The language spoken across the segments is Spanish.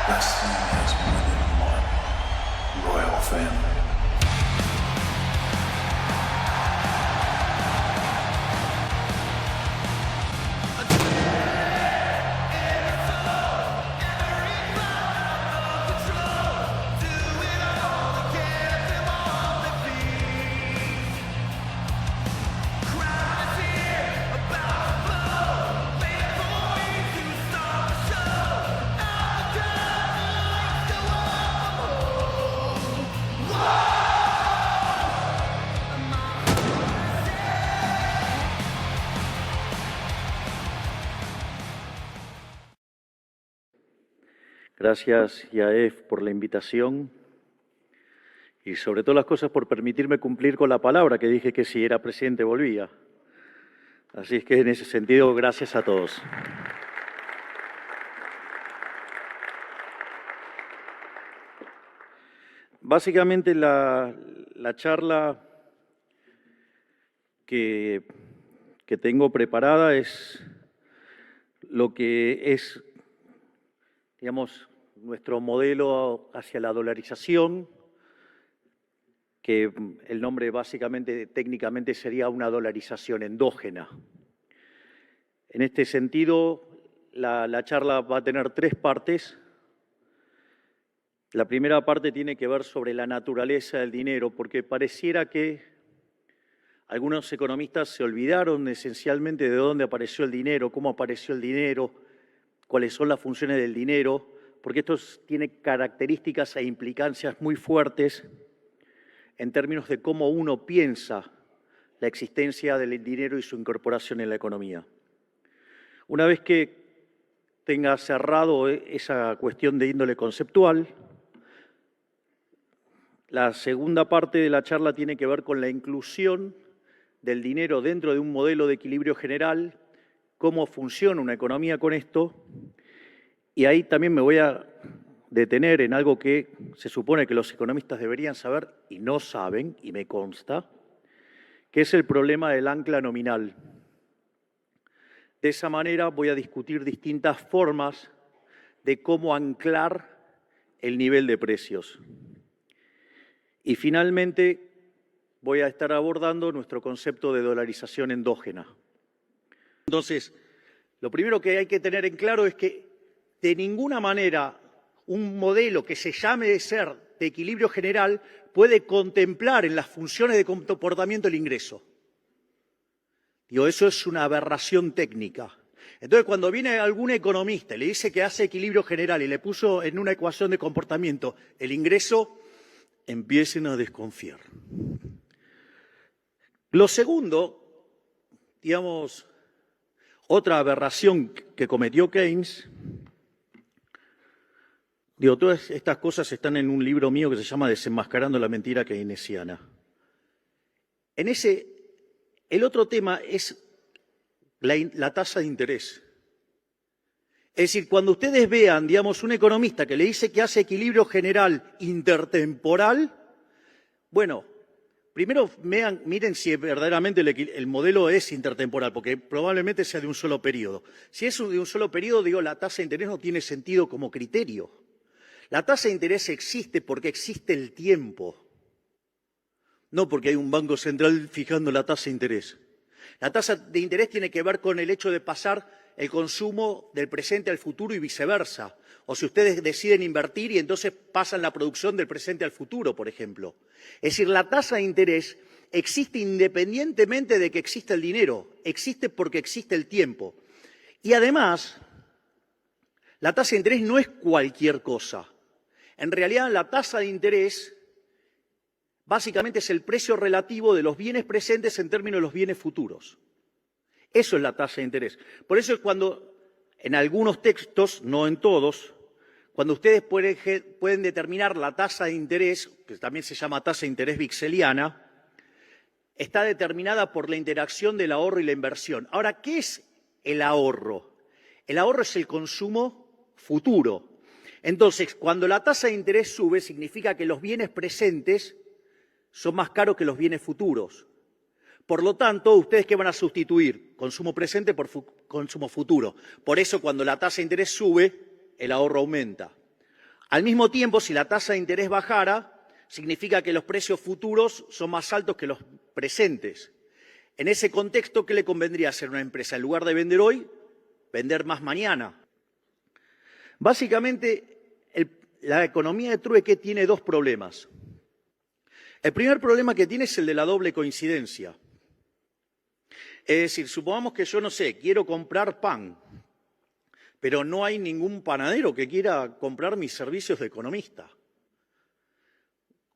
Wrestling has more than one royal family. Gracias, Yaef, por la invitación y sobre todas las cosas por permitirme cumplir con la palabra que dije que si era presidente volvía. Así es que en ese sentido, gracias a todos. Básicamente la charla que tengo preparada es lo que es, digamos, nuestro modelo hacia la dolarización, que el nombre básicamente, técnicamente, sería una dolarización endógena. En este sentido, la charla va a tener tres partes. La primera parte tiene que ver sobre la naturaleza del dinero, porque pareciera que algunos economistas se olvidaron esencialmente de dónde apareció el dinero, cómo apareció el dinero, cuáles son las funciones del dinero, porque esto tiene características e implicancias muy fuertes en términos de cómo uno piensa la existencia del dinero y su incorporación en la economía. Una vez que tenga cerrado esa cuestión de índole conceptual, la segunda parte de la charla tiene que ver con la inclusión del dinero dentro de un modelo de equilibrio general, cómo funciona una economía con esto, y ahí también me voy a detener en algo que se supone que los economistas deberían saber y no saben, y me consta, que es el problema del ancla nominal. De esa manera voy a discutir distintas formas de cómo anclar el nivel de precios. Y finalmente voy a estar abordando nuestro concepto de dolarización endógena. Entonces, lo primero que hay que tener en claro es que de ninguna manera un modelo que se llame de ser de equilibrio general puede contemplar en las funciones de comportamiento el ingreso. Digo, eso es una aberración técnica. Entonces, cuando viene algún economista y le dice que hace equilibrio general y le puso en una ecuación de comportamiento el ingreso, empiecen a desconfiar. Lo segundo, digamos, otra aberración que cometió Keynes, digo, todas estas cosas están en un libro mío que se llama Desenmascarando la mentira keynesiana. En ese, el otro tema es la tasa de interés. Es decir, cuando ustedes vean, digamos, un economista que le dice que hace equilibrio general intertemporal, bueno, primero miren si verdaderamente el modelo es intertemporal, porque probablemente sea de un solo periodo. Si es de un solo periodo, digo, la tasa de interés no tiene sentido como criterio. La tasa de interés existe porque existe el tiempo, no porque hay un banco central fijando la tasa de interés. La tasa de interés tiene que ver con el hecho de pasar el consumo del presente al futuro y viceversa. O si ustedes deciden invertir y entonces pasan la producción del presente al futuro, por ejemplo. Es decir, la tasa de interés existe independientemente de que exista el dinero, existe porque existe el tiempo. Y además, la tasa de interés no es cualquier cosa. En realidad, la tasa de interés básicamente es el precio relativo de los bienes presentes en términos de los bienes futuros. Eso es la tasa de interés. Por eso es cuando, en algunos textos, no en todos, cuando ustedes pueden determinar la tasa de interés, que también se llama tasa de interés vixeliana, está determinada por la interacción del ahorro y la inversión. Ahora, ¿qué es el ahorro? El ahorro es el consumo futuro. Entonces, cuando la tasa de interés sube, significa que los bienes presentes son más caros que los bienes futuros. Por lo tanto, ¿ustedes qué van a sustituir? Consumo presente por consumo futuro. Por eso, cuando la tasa de interés sube, el ahorro aumenta. Al mismo tiempo, si la tasa de interés bajara, significa que los precios futuros son más altos que los presentes. En ese contexto, ¿qué le convendría hacer a una empresa? En lugar de vender hoy, vender más mañana. Básicamente, la economía de trueque tiene dos problemas. El primer problema que tiene es el de la doble coincidencia. Es decir, supongamos que yo, no sé, quiero comprar pan, pero no hay ningún panadero que quiera comprar mis servicios de economista.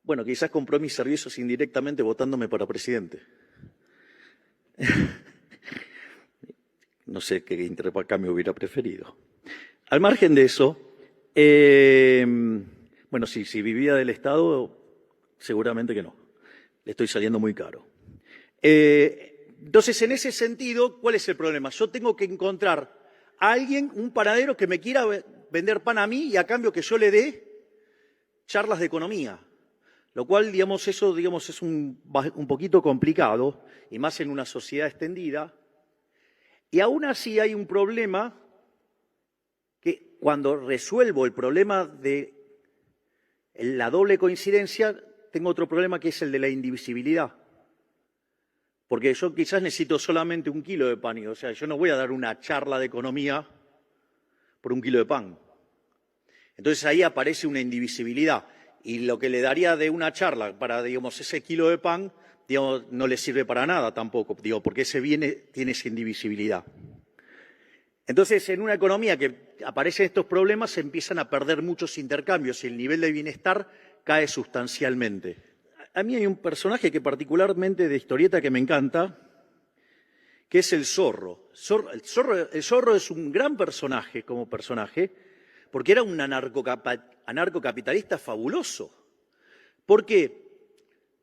Bueno, quizás compró mis servicios indirectamente votándome para presidente. No sé qué intercambio hubiera preferido. Al margen de eso, bueno, si vivía del Estado, seguramente que no. Le estoy saliendo muy caro. Entonces, en ese sentido, ¿cuál es el problema? Yo tengo que encontrar a alguien, un panadero, que me quiera vender pan a mí y a cambio que yo le dé charlas de economía. Lo cual, eso es un poquito complicado, y más en una sociedad extendida. Y aún así hay un problema que cuando resuelvo el problema de la doble coincidencia, tengo otro problema que es el de la indivisibilidad. Porque yo quizás necesito solamente 1 kilo de pan, o sea, yo no voy a dar una charla de economía por 1 kilo de pan. Entonces ahí aparece una indivisibilidad. Y lo que le daría de una charla para, ese kilo de pan, no le sirve para nada tampoco, porque ese bien tiene esa indivisibilidad. Entonces, en una economía que aparecen estos problemas, se empiezan a perder muchos intercambios y el nivel de bienestar cae sustancialmente. A mí hay un personaje que particularmente de historieta que me encanta, que es el zorro. El zorro es un gran personaje como personaje, porque era un anarcocapitalista fabuloso. ¿Por qué?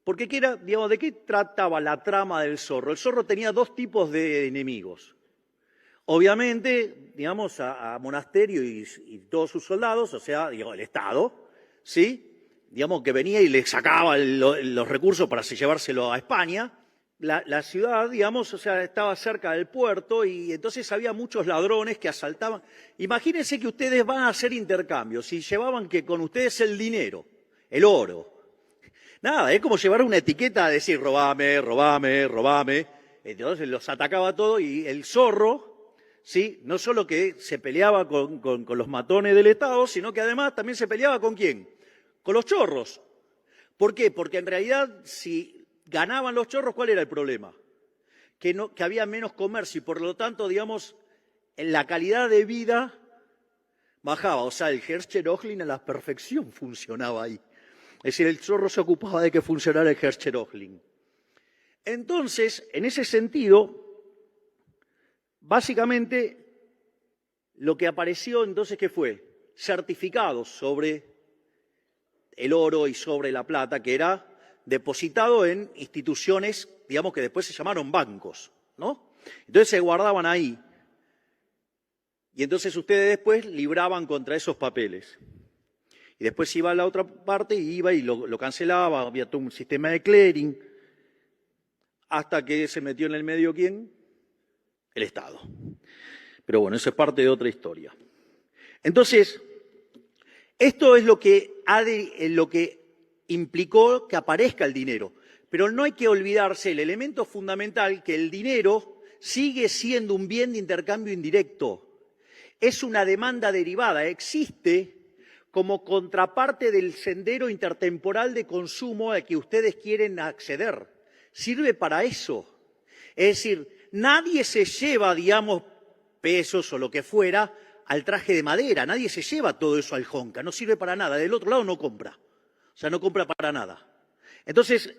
Porque ¿de qué trataba la trama del zorro? El zorro tenía 2 tipos de enemigos. Obviamente, a Monasterio y todos sus soldados, o sea, el Estado, ¿sí? Que venía y le sacaba los recursos para llevárselo a España. La ciudad, estaba cerca del puerto y entonces había muchos ladrones que asaltaban. Imagínense que ustedes van a hacer intercambios y llevaban con ustedes el dinero, el oro. Nada, es como llevar una etiqueta a decir robame, robame, robame. Entonces los atacaba todo y el zorro, ¿sí? No solo que se peleaba con los matones del Estado, sino que además también se peleaba ¿con quién? Con los chorros. ¿Por qué? Porque en realidad si ganaban los chorros, ¿cuál era el problema? Que había menos comercio y por lo tanto, la calidad de vida bajaba. O sea, el Herrscher-Oechling a la perfección funcionaba ahí. Es decir, el zorro se ocupaba de que funcionara el Herrscher-Oechling. Entonces, en ese sentido, básicamente, lo que apareció entonces, ¿qué fue? Certificados sobre el oro y sobre la plata, que era depositado en instituciones, que después se llamaron bancos, ¿no? Entonces se guardaban ahí. Y entonces ustedes después libraban contra esos papeles. Y después iba a la otra parte y iba y lo cancelaba, había todo un sistema de clearing, hasta que se metió en el medio ¿quién? El Estado. Pero bueno, eso es parte de otra historia. Entonces, esto es lo que implicó que aparezca el dinero. Pero no hay que olvidarse el elemento fundamental, que el dinero sigue siendo un bien de intercambio indirecto. Es una demanda derivada, existe como contraparte del sendero intertemporal de consumo al que ustedes quieren acceder. Sirve para eso. Es decir, nadie se lleva, pesos o lo que fuera al traje de madera, nadie se lleva todo eso al jonca, no sirve para nada, del otro lado no compra. O sea, no compra para nada. Entonces,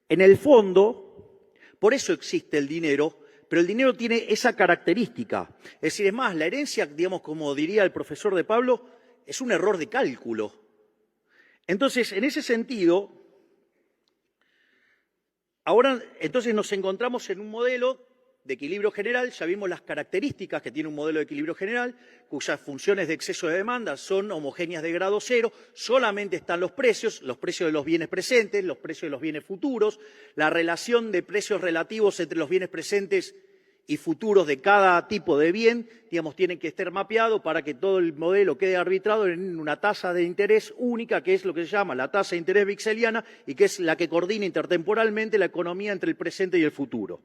en el fondo, por eso existe el dinero, pero el dinero tiene esa característica. Es decir, es más, la herencia, como diría el profesor de Pablo, es un error de cálculo. Entonces, en ese sentido, ahora entonces nos encontramos en un modelo de equilibrio general, ya vimos las características que tiene un modelo de equilibrio general, cuyas funciones de exceso de demanda son homogéneas de grado cero, solamente están los precios de los bienes presentes, los precios de los bienes futuros, la relación de precios relativos entre los bienes presentes y futuros de cada tipo de bien, digamos, tienen que estar mapeados para que todo el modelo quede arbitrado en una tasa de interés única, que es lo que se llama la tasa de interés vixeliana y que es la que coordina intertemporalmente la economía entre el presente y el futuro.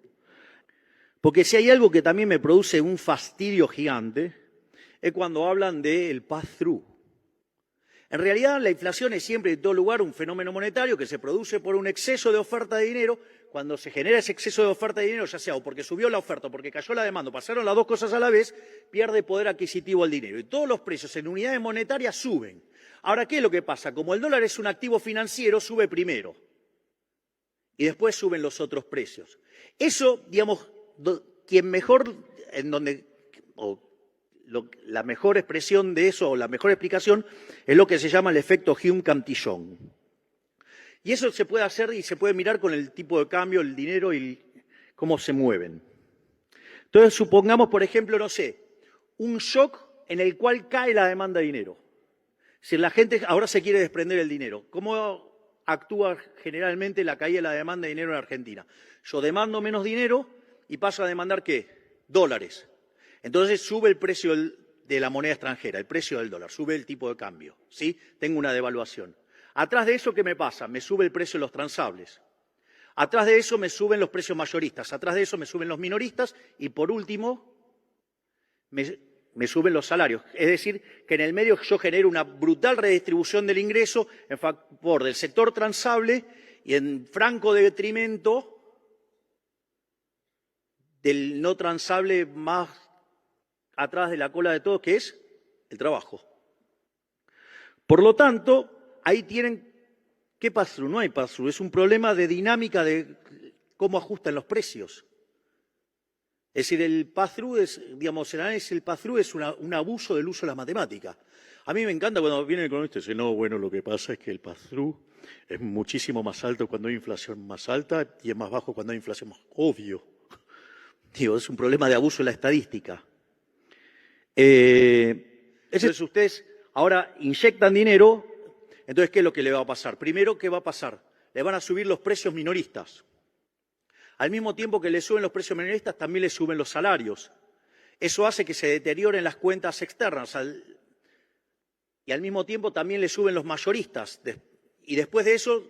Porque si hay algo que también me produce un fastidio gigante, es cuando hablan del pass-through. En realidad, la inflación es siempre, en todo lugar, un fenómeno monetario que se produce por un exceso de oferta de dinero. Cuando se genera ese exceso de oferta de dinero, ya sea o porque subió la oferta o porque cayó la demanda, pasaron las dos cosas a la vez, pierde poder adquisitivo el dinero. Y todos los precios en unidades monetarias suben. Ahora, ¿qué es lo que pasa? Como el dólar es un activo financiero, sube primero. Y después suben los otros precios. Eso, digamos, quien mejor, la mejor expresión de eso, o la mejor explicación, es lo que se llama el efecto Hume-Cantillon. Y eso se puede hacer y se puede mirar con el tipo de cambio, el dinero y cómo se mueven. Entonces, supongamos, por ejemplo, no sé, un shock en el cual cae la demanda de dinero. Si la gente ahora se quiere desprender del dinero, ¿cómo actúa generalmente la caída de la demanda de dinero en Argentina? Yo demando menos dinero y paso a demandar, ¿qué? Dólares. Entonces sube el precio de la moneda extranjera, el precio del dólar, sube el tipo de cambio, ¿sí? Tengo una devaluación. Atrás de eso, ¿qué me pasa? Me sube el precio de los transables. Atrás de eso me suben los precios mayoristas. Atrás de eso me suben los minoristas. Y por último, me suben los salarios. Es decir, que en el medio yo genero una brutal redistribución del ingreso en favor del sector transable y en franco detrimento del no transable más atrás de la cola de todos, que es el trabajo. Por lo tanto, ahí tienen, ¿qué pass-through? No hay pass-through, es un problema de dinámica de cómo ajustan los precios. Es decir, el pass-through es, digamos, el análisis del pass-through es un abuso del uso de las matemáticas. A mí me encanta cuando viene el economista y dice, no, bueno, lo que pasa es que el pass-through es muchísimo más alto cuando hay inflación más alta y es más bajo cuando hay inflación más obvio. Digo, es un problema de abuso de la estadística. Entonces ustedes ahora inyectan dinero, entonces ¿qué es lo que le va a pasar? Primero, ¿qué va a pasar? Le van a subir los precios minoristas. Al mismo tiempo que le suben los precios minoristas, también le suben los salarios. Eso hace que se deterioren las cuentas externas y al mismo tiempo también le suben los mayoristas. Y después de eso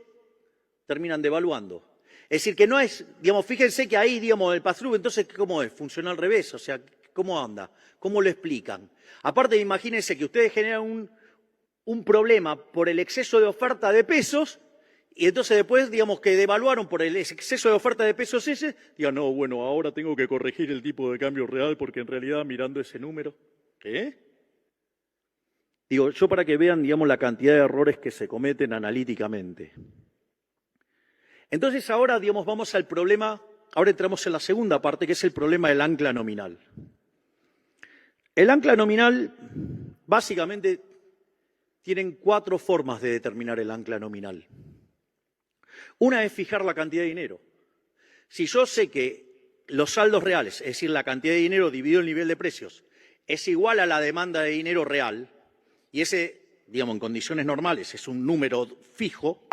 terminan devaluando. Es decir, que no es, digamos, fíjense que ahí, digamos, el pass-through, entonces, ¿cómo es? Funciona al revés, o sea, ¿cómo anda? ¿Cómo lo explican? Aparte, imagínense que ustedes generan un problema por el exceso de oferta de pesos y entonces después, digamos, que devaluaron por el exceso de oferta de pesos ese, digan, no, bueno, ahora tengo que corregir el tipo de cambio real porque en realidad mirando ese número, ¿qué? Digo, yo para que vean, digamos, la cantidad de errores que se cometen analíticamente. Entonces ahora, digamos, vamos al problema, ahora entramos en la segunda parte, que es el problema del ancla nominal. El ancla nominal, básicamente, tienen 4 formas de determinar el ancla nominal. Una es fijar la cantidad de dinero. Si yo sé que los saldos reales, es decir, la cantidad de dinero dividido el nivel de precios, es igual a la demanda de dinero real, y ese, digamos, en condiciones normales es un número fijo,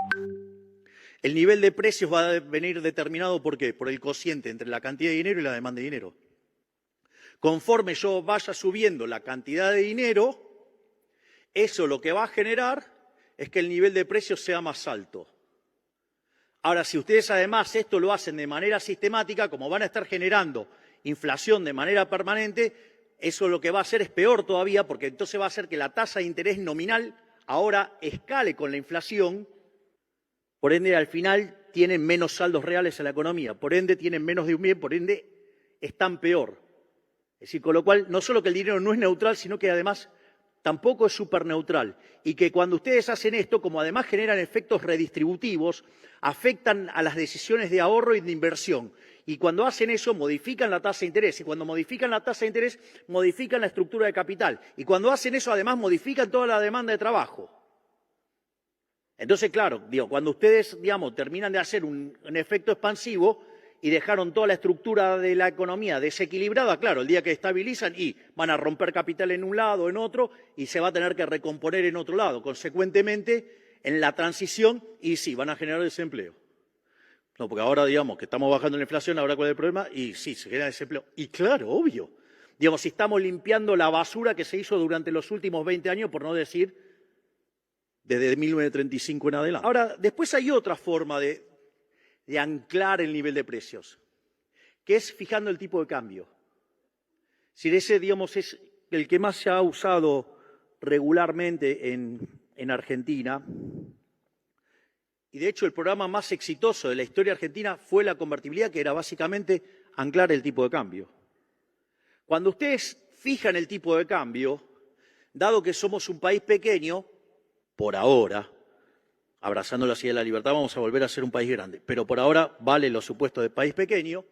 el nivel de precios va a venir determinado ¿por qué? Por el cociente entre la cantidad de dinero y la demanda de dinero. Conforme yo vaya subiendo la cantidad de dinero, eso lo que va a generar es que el nivel de precios sea más alto. Ahora, si ustedes además esto lo hacen de manera sistemática, como van a estar generando inflación de manera permanente, eso lo que va a hacer es peor todavía, porque entonces va a hacer que la tasa de interés nominal ahora escale con la inflación. Por ende, al final tienen menos saldos reales en la economía, por ende tienen menos de un bien, por ende están peor. Es decir, con lo cual no solo que el dinero no es neutral, sino que además tampoco es superneutral. Y que cuando ustedes hacen esto, como además generan efectos redistributivos, afectan a las decisiones de ahorro y de inversión. Y cuando hacen eso, modifican la tasa de interés. Y cuando modifican la tasa de interés, modifican la estructura de capital. Y cuando hacen eso, además, modifican toda la demanda de trabajo. Entonces, claro, digo, cuando ustedes, digamos, terminan de hacer un efecto expansivo y dejaron toda la estructura de la economía desequilibrada, claro, el día que estabilizan y van a romper capital en un lado o en otro y se va a tener que recomponer en otro lado. Consecuentemente, en la transición, y sí, van a generar desempleo. No, porque ahora, digamos, que estamos bajando la inflación, ahora ¿cuál es el problema? Y sí, se genera desempleo. Y claro, obvio. Digamos, si estamos limpiando la basura que se hizo durante los últimos 20 años, por no decir desde 1935 en adelante. Ahora, después hay otra forma de anclar el nivel de precios, que es fijando el tipo de cambio. Si ese, digamos, es el que más se ha usado regularmente en Argentina, y de hecho el programa más exitoso de la historia argentina fue la convertibilidad, que era básicamente anclar el tipo de cambio. Cuando ustedes fijan el tipo de cambio, dado que somos un país pequeño, por ahora, abrazando la silla de la libertad, vamos a volver a ser un país grande, pero por ahora vale los supuestos de país pequeño,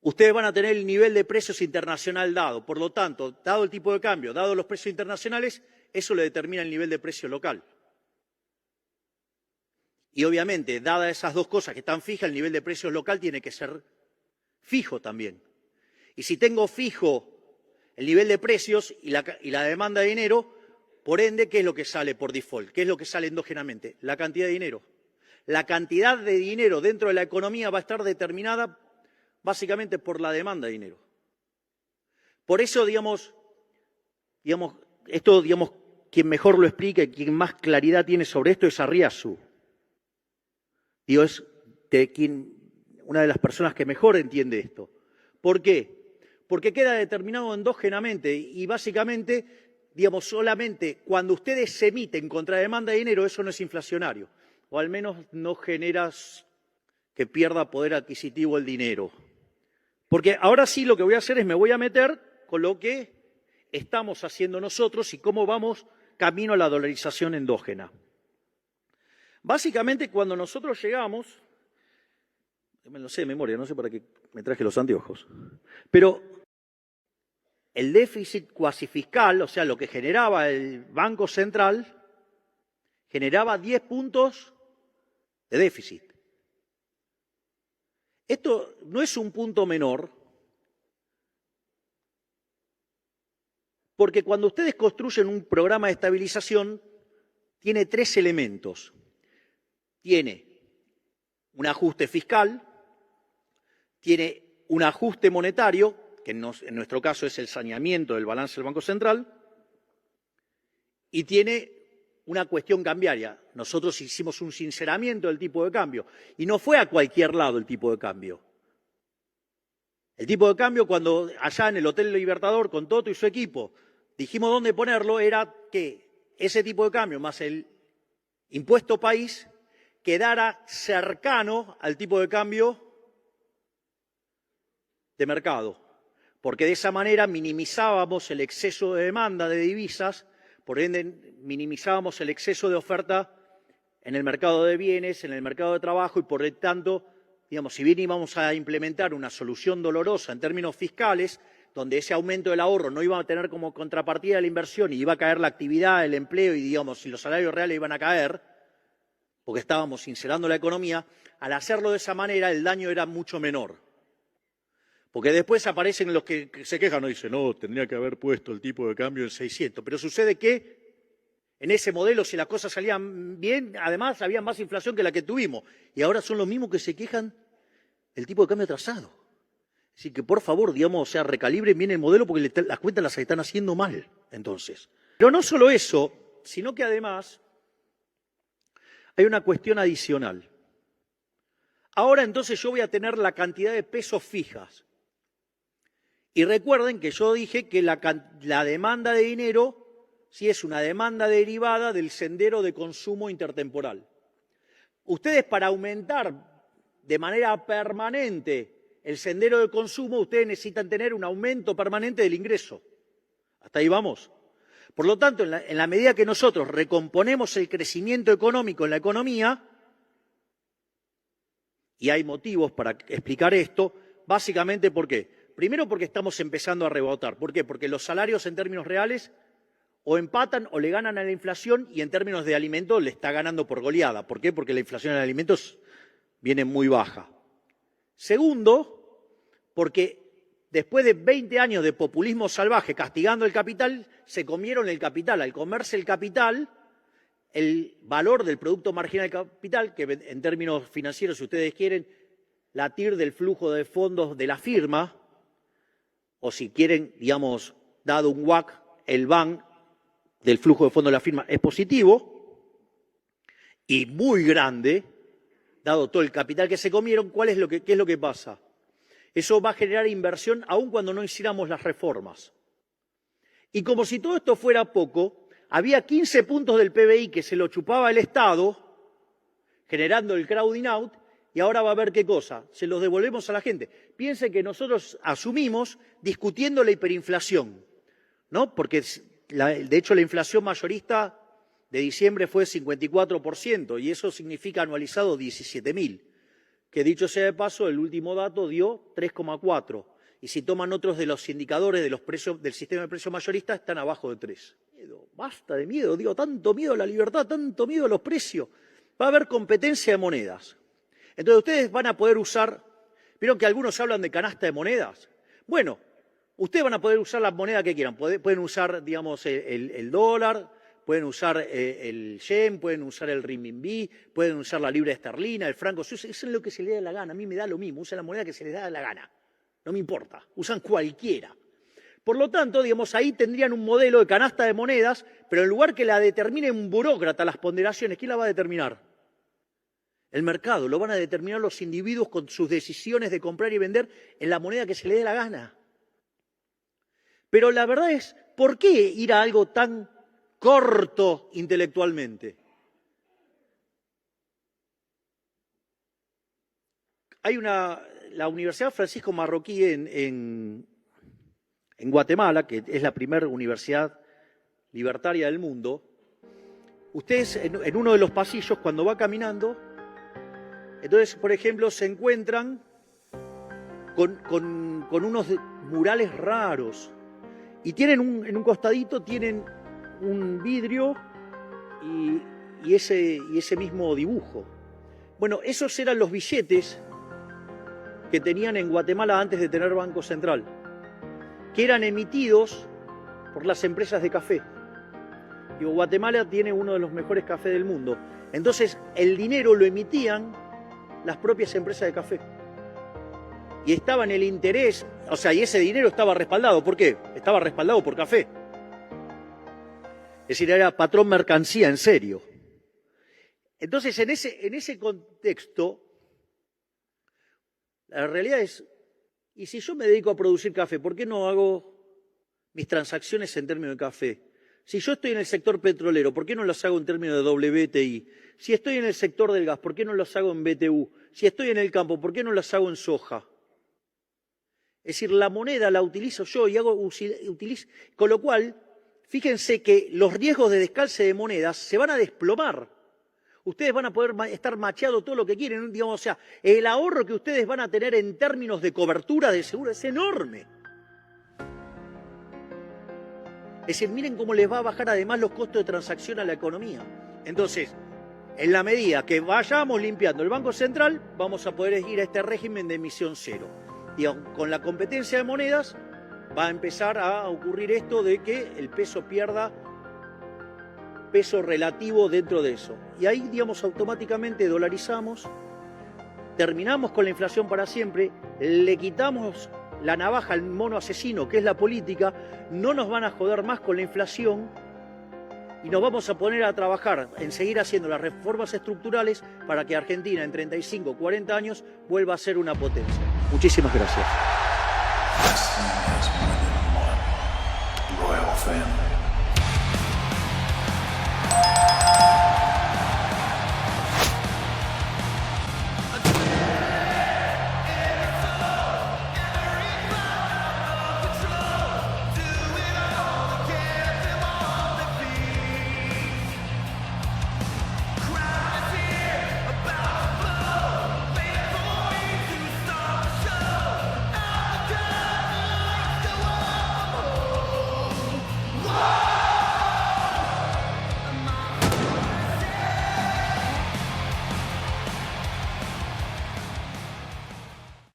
ustedes van a tener el nivel de precios internacional dado. Por lo tanto, dado el tipo de cambio, dado los precios internacionales, eso le determina el nivel de precio local. Y obviamente, dadas esas dos cosas que están fijas, el nivel de precios local tiene que ser fijo también. Y si tengo fijo el nivel de precios y la demanda de dinero, por ende, ¿qué es lo que sale por default? ¿Qué es lo que sale endógenamente? La cantidad de dinero. La cantidad de dinero dentro de la economía va a estar determinada básicamente por la demanda de dinero. Por eso, digamos, quien mejor lo explica y quien más claridad tiene sobre esto es Arriazu. Es una de las personas que mejor entiende esto. ¿Por qué? Porque queda determinado endógenamente y básicamente, solamente cuando ustedes se emiten contra demanda de dinero, eso no es inflacionario. O al menos no genera que pierda poder adquisitivo el dinero. Porque ahora sí lo que voy a hacer es me voy a meter con lo que estamos haciendo nosotros y cómo vamos camino a la dolarización endógena. Básicamente, cuando nosotros llegamos, me lo sé de memoria, no sé para qué me traje los anteojos, pero el déficit cuasi fiscal, o sea, lo que generaba el Banco Central, generaba 10 puntos de déficit. Esto no es un punto menor, porque cuando ustedes construyen un programa de estabilización, tiene 3 elementos. Tiene un ajuste fiscal, tiene un ajuste monetario, que en nuestro caso es el saneamiento del balance del Banco Central, y tiene una cuestión cambiaria. Nosotros hicimos un sinceramiento del tipo de cambio, y no fue a cualquier lado el tipo de cambio. El tipo de cambio, cuando allá en el Hotel Libertador, con Toto y su equipo, dijimos dónde ponerlo, era que ese tipo de cambio más el impuesto país quedara cercano al tipo de cambio de mercado, porque de esa manera minimizábamos el exceso de demanda de divisas, por ende minimizábamos el exceso de oferta en el mercado de bienes, en el mercado de trabajo y por lo tanto, si bien íbamos a implementar una solución dolorosa en términos fiscales, donde ese aumento del ahorro no iba a tener como contrapartida la inversión y iba a caer la actividad, el empleo y y los salarios reales iban a caer, porque estábamos sincerando la economía, al hacerlo de esa manera el daño era mucho menor. Porque después aparecen los que se quejan y dicen, no, tendría que haber puesto el tipo de cambio en 600. Pero sucede que en ese modelo, si las cosas salían bien, además había más inflación que la que tuvimos. Y ahora son los mismos que se quejan del tipo de cambio atrasado. Así que, por favor, recalibren bien el modelo porque las cuentas las están haciendo mal, entonces. Pero no solo eso, sino que además hay una cuestión adicional. Ahora entonces yo voy a tener la cantidad de pesos fijas. Y recuerden que yo dije que la demanda de dinero sí es una demanda derivada del sendero de consumo intertemporal. Ustedes para aumentar de manera permanente el sendero de consumo, ustedes necesitan tener un aumento permanente del ingreso. ¿Hasta ahí vamos? Por lo tanto, en la medida que nosotros recomponemos el crecimiento económico en la economía, y hay motivos para explicar esto, básicamente ¿por qué? Primero porque estamos empezando a rebotar. ¿Por qué? Porque los salarios en términos reales o empatan o le ganan a la inflación y en términos de alimentos le está ganando por goleada. ¿Por qué? Porque la inflación en alimentos viene muy baja. Segundo, porque después de 20 años de populismo salvaje castigando el capital, se comieron el capital. Al comerse el capital, el valor del producto marginal de capital, que en términos financieros, si ustedes quieren, la TIR del flujo de fondos de la firma, o si quieren, digamos, dado un WACC, el BAN del flujo de fondos de la firma es positivo y muy grande, dado todo el capital que se comieron. ¿Qué es lo que pasa? Eso va a generar inversión aun cuando no hiciéramos las reformas. Y como si todo esto fuera poco, había 15 puntos del PBI que se lo chupaba el Estado, generando el crowding out, y ahora va a haber qué cosa, se los devolvemos a la gente. Piensen que nosotros asumimos discutiendo la hiperinflación, ¿no? Porque de hecho la inflación mayorista de diciembre fue 54% y eso significa anualizado 17.000, que dicho sea de paso, el último dato dio 3,4. Y si toman otros de los indicadores de los precios del sistema de precios mayorista, están abajo de 3. Basta de miedo, digo, tanto miedo a la libertad, tanto miedo a los precios. Va a haber competencia de monedas. Entonces ustedes van a poder usar, ¿vieron que algunos hablan de canasta de monedas? Bueno, ustedes van a poder usar la moneda que quieran. Pueden usar, digamos, el dólar, pueden usar el yen, pueden usar el renminbi, pueden usar la libra esterlina, el franco. Eso es lo que se les da la gana. A mí me da lo mismo. Usan la moneda que se les da la gana. No me importa. Usan cualquiera. Por lo tanto, digamos, ahí tendrían un modelo de canasta de monedas, pero en lugar que la determine un burócrata las ponderaciones, ¿quién la va a determinar? El mercado. Lo van a determinar los individuos con sus decisiones de comprar y vender en la moneda que se les dé la gana. Pero la verdad es, ¿por qué ir a algo tan corto intelectualmente? Hay la Universidad Francisco Marroquí en Guatemala, que es la primera universidad libertaria del mundo. Ustedes en uno de los pasillos, cuando va caminando, entonces, por ejemplo, se encuentran con unos murales raros y tienen en un costadito tienen un vidrio y ese mismo dibujo. Bueno, esos eran los billetes que tenían en Guatemala antes de tener Banco Central, que eran emitidos por las empresas de café. Digo, Guatemala tiene uno de los mejores cafés del mundo. Entonces, el dinero lo emitían las propias empresas de café. Y estaba en el interés, o sea, y ese dinero estaba respaldado. ¿Por qué? Estaba respaldado por café. Es decir, era patrón mercancía, en serio. Entonces, en ese contexto, la realidad es, ¿y si yo me dedico a producir café, por qué no hago mis transacciones en términos de café? Si yo estoy en el sector petrolero, ¿por qué no las hago en términos de WTI? Si estoy en el sector del gas, ¿por qué no las hago en BTU? Si estoy en el campo, ¿por qué no las hago en soja? Es decir, la moneda la utilizo yo y utilizo. Con lo cual, fíjense que los riesgos de descalce de monedas se van a desplomar. Ustedes van a poder estar macheando todo lo que quieren, digamos, o sea, el ahorro que ustedes van a tener en términos de cobertura de seguro es enorme. Es decir, miren cómo les va a bajar además los costos de transacción a la economía. Entonces, en la medida que vayamos limpiando el Banco Central, vamos a poder ir a este régimen de emisión cero. Y con la competencia de monedas va a empezar a ocurrir esto de que el peso pierda peso relativo dentro de eso. Y ahí, digamos, automáticamente dolarizamos, terminamos con la inflación para siempre, le quitamos la navaja al mono asesino, que es la política, no nos van a joder más con la inflación y nos vamos a poner a trabajar en seguir haciendo las reformas estructurales para que Argentina en 35 o 40 años vuelva a ser una potencia. Muchísimas gracias. Royal family.